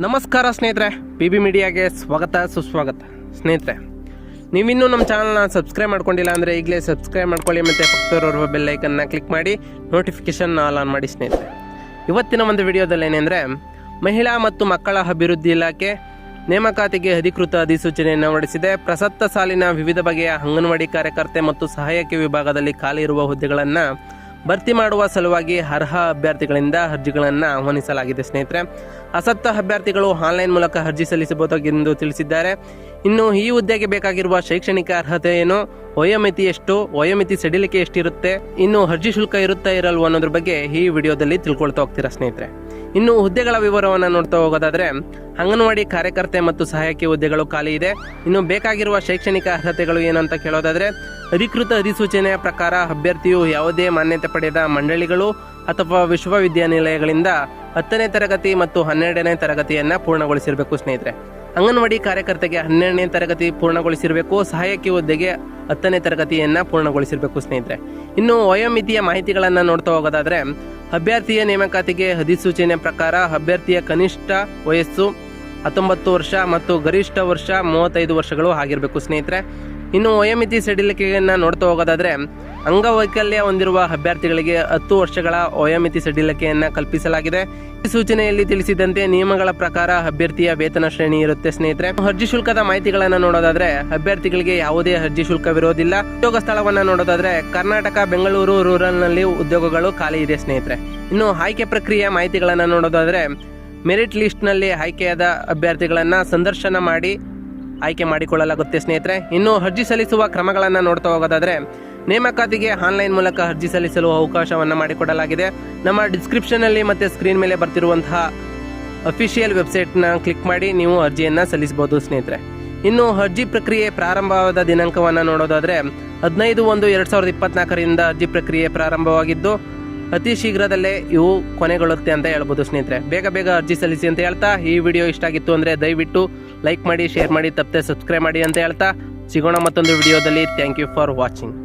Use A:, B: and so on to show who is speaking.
A: ನಮಸ್ಕಾರ ಸ್ನೇಹಿತರೆ, PB ಮೀಡಿಯಾಗೆ ಸ್ವಾಗತ ಸುಸ್ವಾಗತ. ಸ್ನೇಹಿತರೆ, ನೀವಿನ್ನೂ ನಮ್ಮ ಚಾನಲ್ನ ಸಬ್ಸ್ಕ್ರೈಬ್ ಮಾಡ್ಕೊಂಡಿಲ್ಲ ಅಂದರೆ ಈಗಲೇ ಸಬ್ಸ್ಕ್ರೈಬ್ ಮಾಡ್ಕೊಳ್ಳಿ ಮತ್ತು ಪಕ್ಕದಲ್ಲಿರುವ ಬೆಲ್ ಐಕನ್ನ ಕ್ಲಿಕ್ ಮಾಡಿ ನೋಟಿಫಿಕೇಷನ್ ಆನ್ ಮಾಡಿ. ಸ್ನೇಹಿತರೆ, ಇವತ್ತಿನ ಒಂದು ವಿಡಿಯೋದಲ್ಲಿ ಏನೆಂದರೆ, ಮಹಿಳಾ ಮತ್ತು ಮಕ್ಕಳ ಅಭಿವೃದ್ಧಿ ಇಲಾಖೆ ನೇಮಕಾತಿಗೆ ಅಧಿಕೃತ ಅಧಿಸೂಚನೆಯನ್ನು ಹೊರಡಿಸಿದೆ. ಪ್ರಸಕ್ತ ಸಾಲಿನ ವಿವಿಧ ಬಗೆಯ ಅಂಗನವಾಡಿ ಕಾರ್ಯಕರ್ತೆ ಮತ್ತು ಸಹಾಯಕಿ ವಿಭಾಗದಲ್ಲಿ ಖಾಲಿ ಇರುವ ಹುದ್ದೆಗಳನ್ನು ಭರ್ತಿ ಮಾಡುವ ಸಲುವಾಗಿ ಅರ್ಹ ಅಭ್ಯರ್ಥಿಗಳಿಂದ ಅರ್ಜಿಗಳನ್ನು ಆಹ್ವಾನಿಸಲಾಗಿದೆ. ಸ್ನೇಹಿತರೆ, ಆಸಕ್ತ ಅಭ್ಯರ್ಥಿಗಳು ಆನ್ಲೈನ್ ಮೂಲಕ ಅರ್ಜಿ ಸಲ್ಲಿಸಬಹುದಾಗೆಂದು ತಿಳಿಸಿದ್ದಾರೆ. ಇನ್ನು ಈ ಹುದ್ದೆಗೆ ಬೇಕಾಗಿರುವ ಶೈಕ್ಷಣಿಕ ಅರ್ಹತೆ ಏನು, ವಯೋಮಿತಿ ಎಷ್ಟು, ವಯೋಮಿತಿ ಸಡಿಲಿಕೆ ಎಷ್ಟಿರುತ್ತೆ, ಇನ್ನು ಅರ್ಜಿ ಶುಲ್ಕ ಇರುತ್ತಾ ಇರಲ್ವ ಅನ್ನೋದ್ರ ಬಗ್ಗೆ ಈ ವಿಡಿಯೋದಲ್ಲಿ ತಿಳ್ಕೊಳ್ತಾ ಹೋಗ್ತೀರಾ. ಸ್ನೇಹಿತರೆ, ಇನ್ನು ಹುದ್ದೆಗಳ ವಿವರವನ್ನು ನೋಡ್ತಾ ಹೋಗೋದಾದ್ರೆ, ಅಂಗನವಾಡಿ ಕಾರ್ಯಕರ್ತೆ ಮತ್ತು ಸಹಾಯಕಿ ಹುದ್ದೆಗಳು ಖಾಲಿ ಇದೆ. ಇನ್ನು ಬೇಕಾಗಿರುವ ಶೈಕ್ಷಣಿಕ ಅರ್ಹತೆಗಳು ಏನಂತ ಕೇಳೋದಾದ್ರೆ, ಅಧಿಕೃತ ಅಧಿಸೂಚನೆಯ ಪ್ರಕಾರ ಅಭ್ಯರ್ಥಿಯು ಯಾವುದೇ ಮಾನ್ಯತೆ ಪಡೆದ ಮಂಡಳಿಗಳು ಅಥವಾ ವಿಶ್ವವಿದ್ಯಾನಿಲಯಗಳಿಂದ 10ನೇ ತರಗತಿ ಮತ್ತು 12ನೇ ತರಗತಿಯನ್ನು ಪೂರ್ಣಗೊಳಿಸಿರಬೇಕು. ಸ್ನೇಹಿತರೆ, ಅಂಗನವಾಡಿ ಕಾರ್ಯಕರ್ತೆಗೆ 12ನೇ ತರಗತಿ ಪೂರ್ಣಗೊಳಿಸಿರಬೇಕು, ಸಹಾಯಕಿ ಹುದ್ದೆಗೆ 10ನೇ ತರಗತಿಯನ್ನು ಪೂರ್ಣಗೊಳಿಸಿರಬೇಕು. ಸ್ನೇಹಿತರೆ, ಇನ್ನು ವಯೋಮಿತಿಯ ಮಾಹಿತಿಗಳನ್ನು ನೋಡ್ತಾ ಹೋಗೋದಾದ್ರೆ, ಅಭ್ಯರ್ಥಿಯ ನೇಮಕಾತಿಗೆ ಅಧಿಸೂಚನೆ ಪ್ರಕಾರ ಅಭ್ಯರ್ಥಿಯ ಕನಿಷ್ಠ ವಯಸ್ಸು 19 ವರ್ಷ ಮತ್ತು ಗರಿಷ್ಠ ವರ್ಷ 35 ವರ್ಷಗಳು ಆಗಿರಬೇಕು. ಸ್ನೇಹಿತರೆ, ಇನ್ನು ವಯೋಮಿತಿ ಸಡಿಲಿಕೆಯನ್ನು ನೋಡ್ತಾ ಹೋಗೋದಾದ್ರೆ, ಅಂಗವೈಕಲ್ಯ ಹೊಂದಿರುವ ಅಭ್ಯರ್ಥಿಗಳಿಗೆ 10 ವರ್ಷಗಳ ವಯೋಮಿತಿ ಸಡಿಲಿಕೆಯನ್ನು ಕಲ್ಪಿಸಲಾಗಿದೆ. ಈ ಸೂಚನೆಯಲ್ಲಿ ತಿಳಿಸಿದಂತೆ ನಿಯಮಗಳ ಪ್ರಕಾರ ಅಭ್ಯರ್ಥಿಯ ವೇತನ ಶ್ರೇಣಿ ಇರುತ್ತೆ. ಸ್ನೇಹಿತರೆ, ಅರ್ಜಿ ಶುಲ್ಕದ ಮಾಹಿತಿಗಳನ್ನು ನೋಡೋದಾದ್ರೆ, ಅಭ್ಯರ್ಥಿಗಳಿಗೆ ಯಾವುದೇ ಅರ್ಜಿ ಶುಲ್ಕವಿರೋದಿಲ್ಲ. ಉದ್ಯೋಗ ಸ್ಥಳವನ್ನು ನೋಡೋದಾದ್ರೆ, ಕರ್ನಾಟಕ ಬೆಂಗಳೂರು ರೂರಲ್ನಲ್ಲಿ ಉದ್ಯೋಗಗಳು ಖಾಲಿ ಇದೆ. ಸ್ನೇಹಿತರೆ, ಇನ್ನು ಆಯ್ಕೆ ಪ್ರಕ್ರಿಯೆಯ ಮಾಹಿತಿಗಳನ್ನು ನೋಡೋದಾದ್ರೆ, ಮೆರಿಟ್ ಲಿಸ್ಟ್ನಲ್ಲಿ ಆಯ್ಕೆಯಾದ ಅಭ್ಯರ್ಥಿಗಳನ್ನು ಸಂದರ್ಶನ ಮಾಡಿ ಆಯ್ಕೆ ಮಾಡಿಕೊಳ್ಳಲಾಗುತ್ತೆ. ಸ್ನೇಹಿತರೆ, ಇನ್ನು ಅರ್ಜಿ ಸಲ್ಲಿಸುವ ಕ್ರಮಗಳನ್ನು ನೋಡ್ತಾ ಹೋಗೋದಾದ್ರೆ, ನೇಮಕಾತಿಗೆ ಆನ್ಲೈನ್ ಮೂಲಕ ಅರ್ಜಿ ಸಲ್ಲಿಸಲು ಅವಕಾಶವನ್ನು ಮಾಡಿಕೊಡಲಾಗಿದೆ. ನಮ್ಮ ಡಿಸ್ಕ್ರಿಪ್ಷನಲ್ಲಿ ಮತ್ತು ಸ್ಕ್ರೀನ್ ಮೇಲೆ ಬರ್ತಿರುವಂತಹ ಅಫಿಷಿಯಲ್ ವೆಬ್ಸೈಟ್ನ ಕ್ಲಿಕ್ ಮಾಡಿ ನೀವು ಅರ್ಜಿಯನ್ನು ಸಲ್ಲಿಸಬಹುದು. ಸ್ನೇಹಿತರೆ, ಇನ್ನು ಅರ್ಜಿ ಪ್ರಕ್ರಿಯೆ ಪ್ರಾರಂಭವಾದ ದಿನಾಂಕವನ್ನು ನೋಡೋದಾದರೆ 15/1/2024ರಿಂದ ಅರ್ಜಿ ಪ್ರಕ್ರಿಯೆ ಪ್ರಾರಂಭವಾಗಿದ್ದು ಅತಿ ಶೀಘ್ರದಲ್ಲೇ ಇವು ಕೊನೆಗೊಳ್ಳುತ್ತೆ ಅಂತ ಹೇಳ್ಬೋದು. ಸ್ನೇಹಿತರೆ, ಬೇಗ ಅರ್ಜಿ ಸಲ್ಲಿಸಿ ಅಂತ ಹೇಳ್ತಾ, ಈ ವಿಡಿಯೋ ಇಷ್ಟ ಆಗಿತ್ತು ಅಂದರೆ ದಯವಿಟ್ಟು ಲೈಕ್ ಮಾಡಿ, ಶೇರ್ ಮಾಡಿ, ತಪ್ಪದೆ ಸಬ್ಸ್ಕ್ರೈಬ್ ಮಾಡಿ ಅಂತ ಹೇಳ್ತಾ ಸಿಗೋಣ ಮತ್ತೊಂದು ವಿಡಿಯೋದಲ್ಲಿ. Thank you for watching.